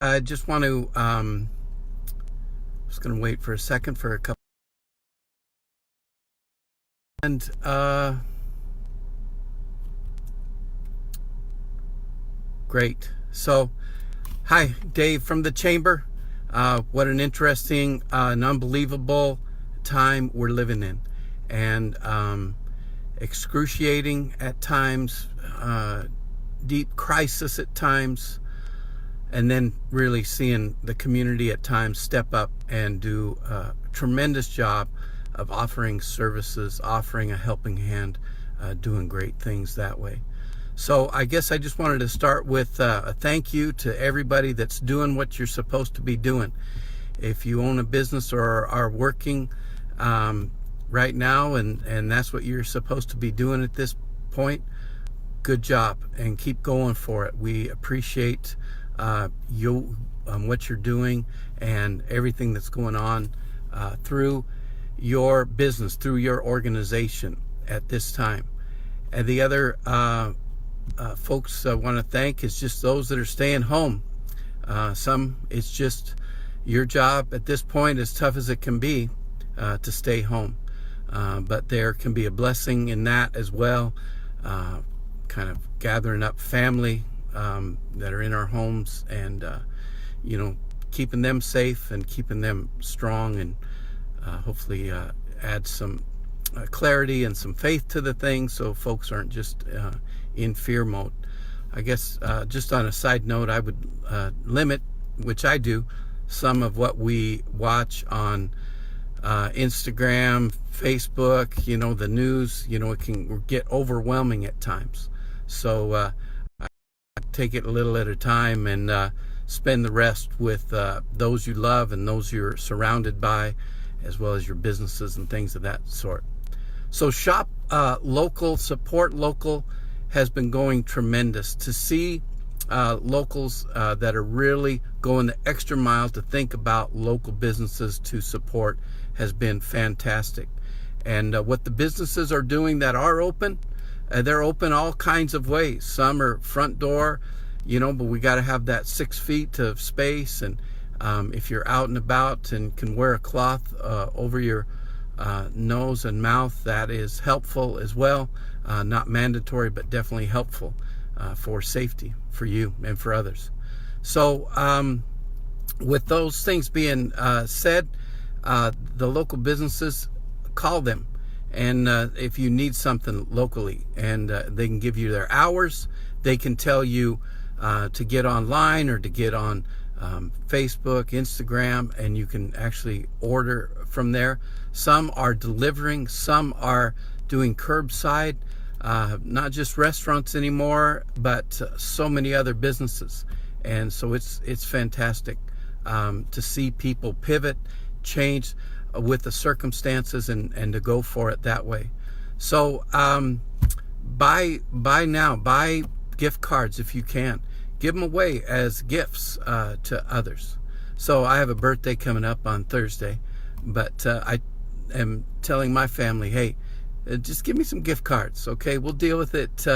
I just want to, just going to wait for a second for a couple. And, great. So, hi, Dave from the Chamber. What an interesting and unbelievable time we're living in. And excruciating at times, deep crisis at times, and then really seeing the community at times step up and do a tremendous job of offering services, offering a helping hand, doing great things that way. So I guess I just wanted to start with a thank you to everybody that's doing what you're supposed to be doing. If you own a business or are working right now and that's what you're supposed to be doing at this point, good job and keep going for it. We appreciate you, what you're doing and everything that's going on through your business, through your organization at this time. And the other folks I want to thank is just those that are staying home. Some, it's just your job at this point, as tough as it can be, to stay home. But there can be a blessing in that as well, kind of gathering up family that are in our homes and, keeping them safe and keeping them strong and hopefully add some clarity and some faith to the thing so folks aren't just in fear mode. I guess just on a side note, I would limit, which I do, some of what we watch on Instagram, Facebook, the news, it can get overwhelming at times. So I take it a little at a time and spend the rest with those you love and those you're surrounded by, as well as your businesses and things of that sort. So shop local, support local has been going tremendous. To see locals that are really going the extra mile to think about local businesses to support has been fantastic. And what the businesses are doing that are open, they're open all kinds of ways. Some are front door, but we got to have that 6 feet of space. And if you're out and about and can wear a cloth over your nose and mouth, that is helpful as well. Not mandatory, but definitely helpful for safety for you and for others. So with those things being said, the local businesses, call them. And if you need something locally, and they can give you their hours, they can tell you to get online or to get on Facebook, Instagram, and you can actually order from there. Some are delivering, some are doing curbside, not just restaurants anymore, but so many other businesses. And so it's fantastic to see people pivot, change with the circumstances and to go for it that way. So buy now, buy gift cards if you can. Give them away as gifts to others. So I have a birthday coming up on Thursday, but I am telling my family, hey, just give me some gift cards, okay? We'll deal with it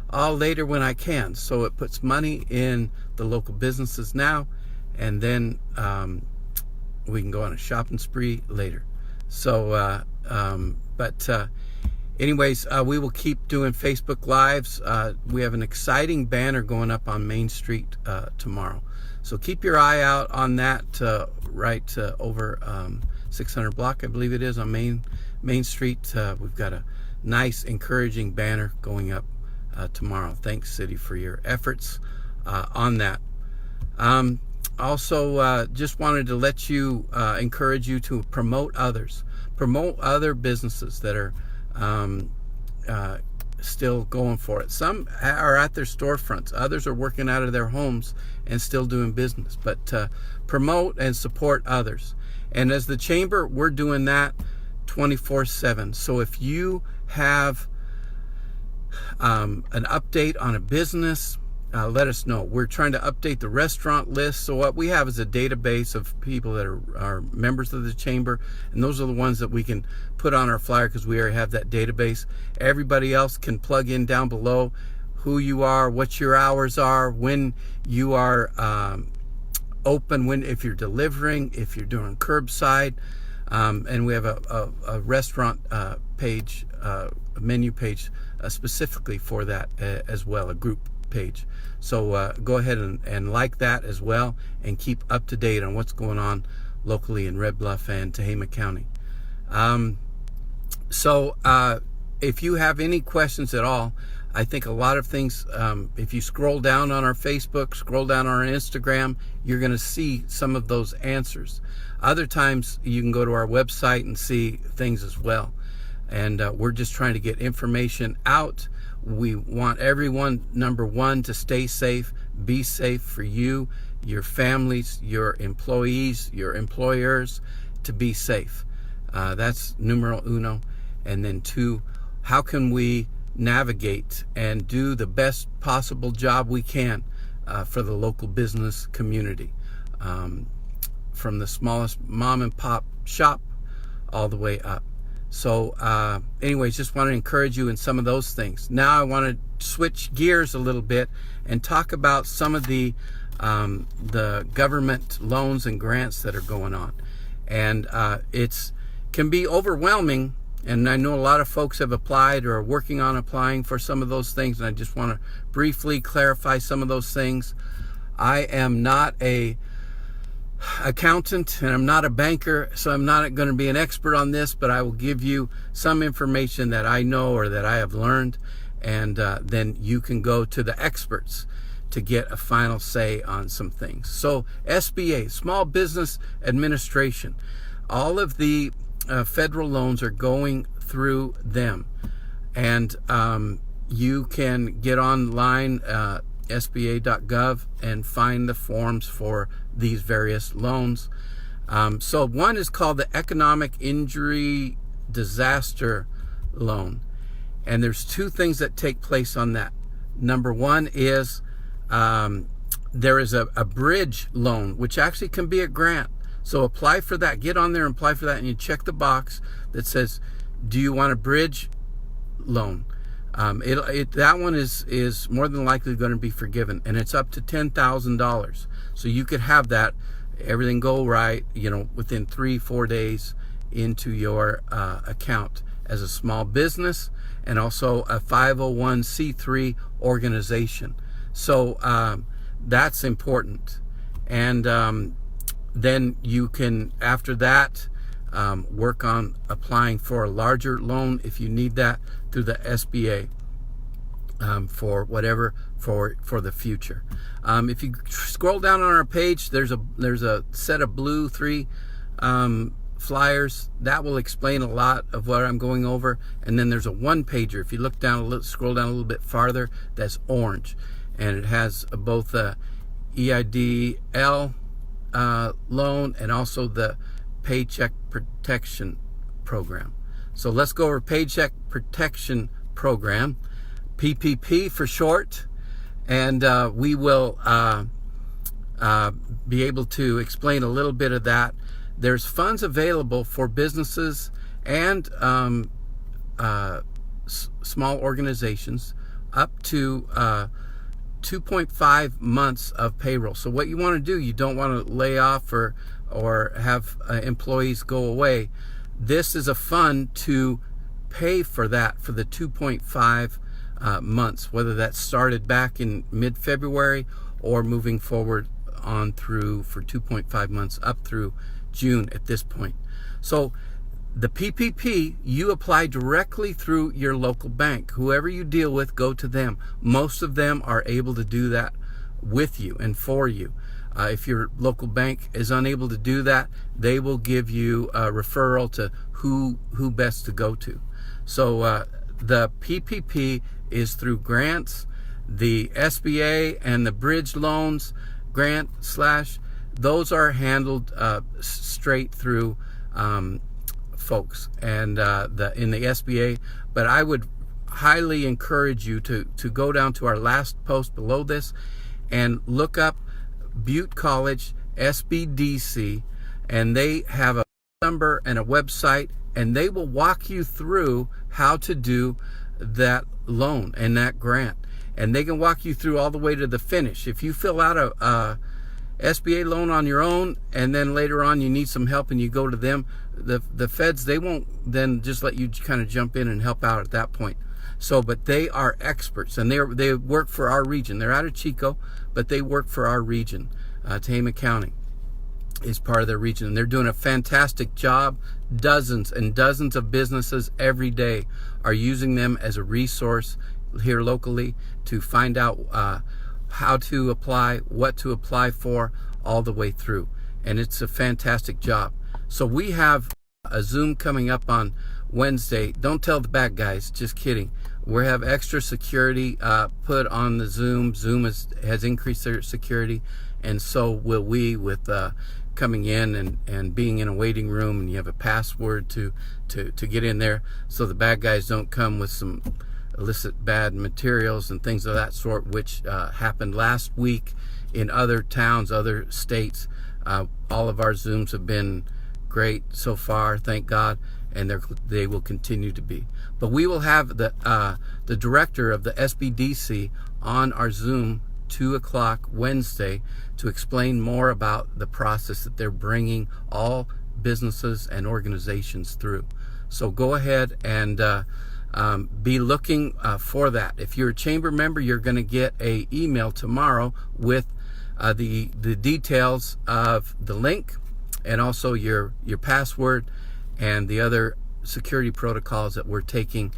all later when I can. So it puts money in the local businesses now, and then we can go on a shopping spree later. So, anyways, we will keep doing Facebook Lives. We have an exciting banner going up on Main Street tomorrow. So keep your eye out on that right over 600 block, I believe it is, on Main Street. We've got a nice, encouraging banner going up tomorrow. Thanks, City, for your efforts on that. Also, just wanted to let you, encourage you to promote others. Promote other businesses that are still going for it. Some are at their storefronts. Others are working out of their homes and still doing business. But promote and support others. And as the Chamber, we're doing that 24/7. So if you have an update on a business, let us know. We're trying to update the restaurant list. So what we have is a database of people that are members of the Chamber, and those are the ones that we can put on our flyer because we already have that database. Everybody else can plug in down below who you are, what your hours are, when you are open when if you're delivering, if you're doing curbside, and we have a restaurant page, a menu page specifically for that as well, a group page. So go ahead and like that as well, and keep up to date on what's going on locally in Red Bluff and Tehama County. So if you have any questions at all, I think a lot of things, if you scroll down on our Facebook, scroll down on our Instagram, you're going to see some of those answers. Other times you can go to our website and see things as well. And we're just trying to get information out. We want everyone, number one, to stay safe, be safe for you, your families, your employees, your employers, to be safe. That's numero uno. And then two, how can we navigate and do the best possible job we can for the local business community, from the smallest mom and pop shop all the way up. So anyways, just want to encourage you in some of those things. Now I want to switch gears a little bit and talk about some of the government loans and grants that are going on. And it's can be overwhelming. And I know a lot of folks have applied or are working on applying for some of those things. And I just want to briefly clarify some of those things. I am not a accountant and I'm not a banker, so I'm not going to be an expert on this, but I will give you some information that I know or that I have learned. And then you can go to the experts to get a final say on some things. So SBA, Small Business Administration, all of the federal loans are going through them, and you can get online sba.gov and find the forms for these various loans. So one is called the Economic Injury Disaster Loan, and there's two things that take place on that. Number one is there is a bridge loan, which actually can be a grant. So apply for that. Get on there and apply for that, and you check the box that says, do you want a bridge loan? That one is more than likely going to be forgiven, and it's up to $10,000. So you could have that, everything go right, within 3-4 days into your account as a small business and also a 501c3 organization. So that's important. And then you can, after that, work on applying for a larger loan if you need that through the SBA for whatever for the future. If you scroll down on our page, there's a set of blue 3 flyers that will explain a lot of what I'm going over, and then there's a one-pager. If you look down scroll down a little bit farther, that's orange, and it has both the EIDL loan and also the Paycheck Protection Program. So let's go over Paycheck Protection Program, PPP for short, and we will be able to explain a little bit of that. There's funds available for businesses and small organizations up to 2.5 months of payroll. So what you want to do, you don't want to lay off or have employees go away. This is a fund to pay for that for the 2.5 months, whether that started back in mid-February or moving forward on through for 2.5 months up through June at this point. So the PPP, you apply directly through your local bank. Whoever you deal with, go to them. Most of them are able to do that with you and for you. If your local bank is unable to do that, they will give you a referral to who best to go to. So the PPP is through grants. The SBA and the bridge loans, those are handled straight through folks and in the SBA. But I would highly encourage you to go down to our last post below this and look up Butte College SBDC, and they have a number and a website, and they will walk you through how to do that loan and that grant, and they can walk you through all the way to the finish. If you fill out SBA loan on your own, and then later on you need some help and you go to them, the feds, they won't then just let you kind of jump in and help out at that point. So, but they are experts, and they work for our region. They're out of Chico, but they work for our region. Tehama County is part of their region, and they're doing a fantastic job. Dozens and dozens of businesses every day are using them as a resource here locally to find out how to apply, what to apply for, all the way through. And it's a fantastic job. So we have a Zoom coming up on Wednesday. Don't tell the bad guys, just kidding. We have extra security put on the Zoom. Zoom has increased their security, and so will we, with coming in and being in a waiting room, and you have a password to get in there, so the bad guys don't come with some illicit bad materials and things of that sort, which happened last week in other towns, other states. All of our Zooms have been great so far, thank God, and they will continue to be. But we will have the director of the SBDC on our Zoom 2 o'clock Wednesday to explain more about the process that they're bringing all businesses and organizations through. So go ahead and be looking for that. If you're a chamber member, you're going to get an email tomorrow with the details of the link, and also your password and the other security protocols that we're taking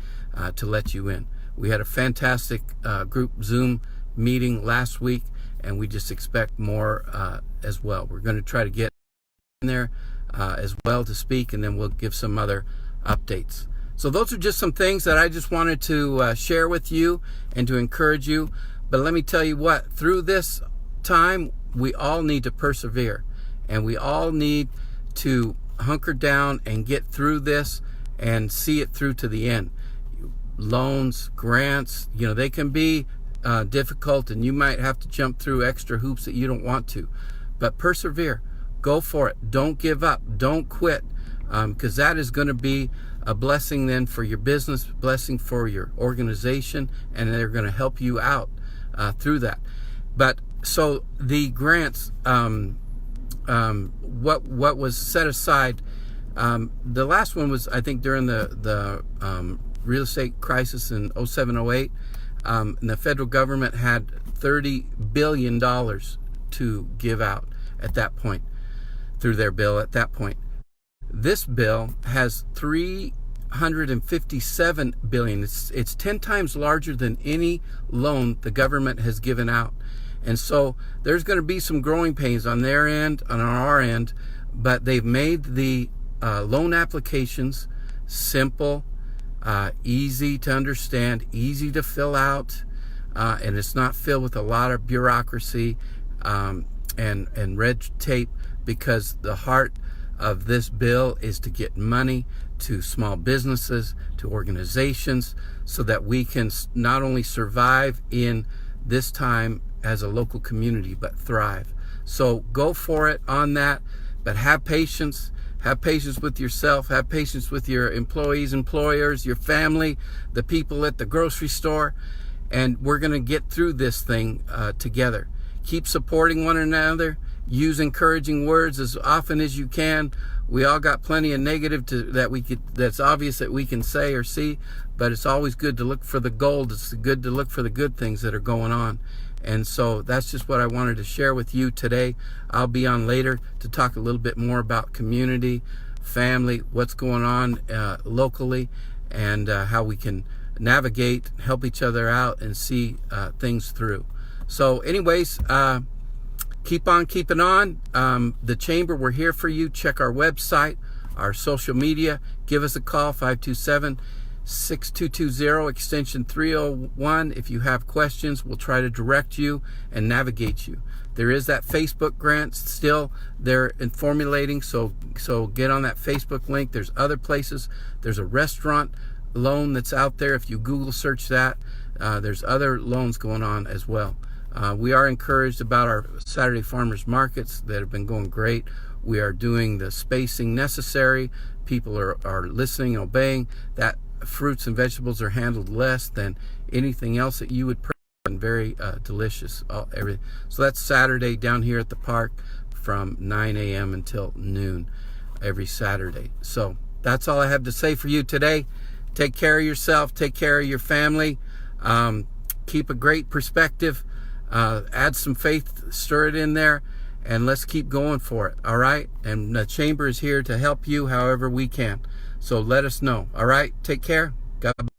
to let you in. We had a fantastic group Zoom meeting last week, and we just expect more as well. We're going to try to get in there as well to speak, and then we'll give some other updates. So those are just some things that I just wanted to share with you and to encourage you. But let me tell you what, through this time, we all need to persevere, and we all need to hunker down and get through this and see it through to the end. Loans, grants, they can be difficult, and you might have to jump through extra hoops that you don't want to, but persevere. Go for it. Don't give up. Don't quit, because that is going to be a blessing then for your business, blessing for your organization, and they're going to help you out through that. But so the grants, what was set aside, the last one was, I think, during the real estate crisis in 07-08, and the federal government had $30 billion to give out at that point through their bill at that point. This bill has $357 billion. It's 10 times larger than any loan the government has given out. And so there's going to be some growing pains on their end, on our end, but they've made the loan applications simple, easy to understand, easy to fill out, and it's not filled with a lot of bureaucracy and red tape, because the heart of this bill is to get money to small businesses, to organizations, so that we can not only survive in this time as a local community, but thrive. So go for it on that, but have patience. Have patience with yourself. Have patience with your employees, employers, your family, the people at the grocery store, and we're going to get through this thing together. Keep supporting one another. Use encouraging words as often as you can. We all got plenty of negative that's obvious that we can say or see, but it's always good to look for the gold. It's good to look for the good things that are going on. And so that's just what I wanted to share with you today. I'll be on later to talk a little bit more about community, family, what's going on locally, and how we can navigate, help each other out, and see things through. So anyways, keep on keeping on. The Chamber, we're here for you. Check our website, our social media. Give us a call, 527-6220, extension 301. If you have questions, we'll try to direct you and navigate you. There is that Facebook grant still they're formulating, so get on that Facebook link. There's other places. There's a restaurant loan that's out there. If you Google search that, there's other loans going on as well. We are encouraged about our Saturday farmers markets that have been going great. We are doing the spacing necessary. People are listening and obeying. That fruits and vegetables are handled less than anything else that you would and very delicious. Everything. So that's Saturday down here at the park from 9 a.m. until noon every Saturday. So that's all I have to say for you today. Take care of yourself. Take care of your family. Keep a great perspective. Add some faith, stir it in there, and let's keep going for it. All right? And the chamber is here to help you however we can. So let us know. All right? Take care. God bless.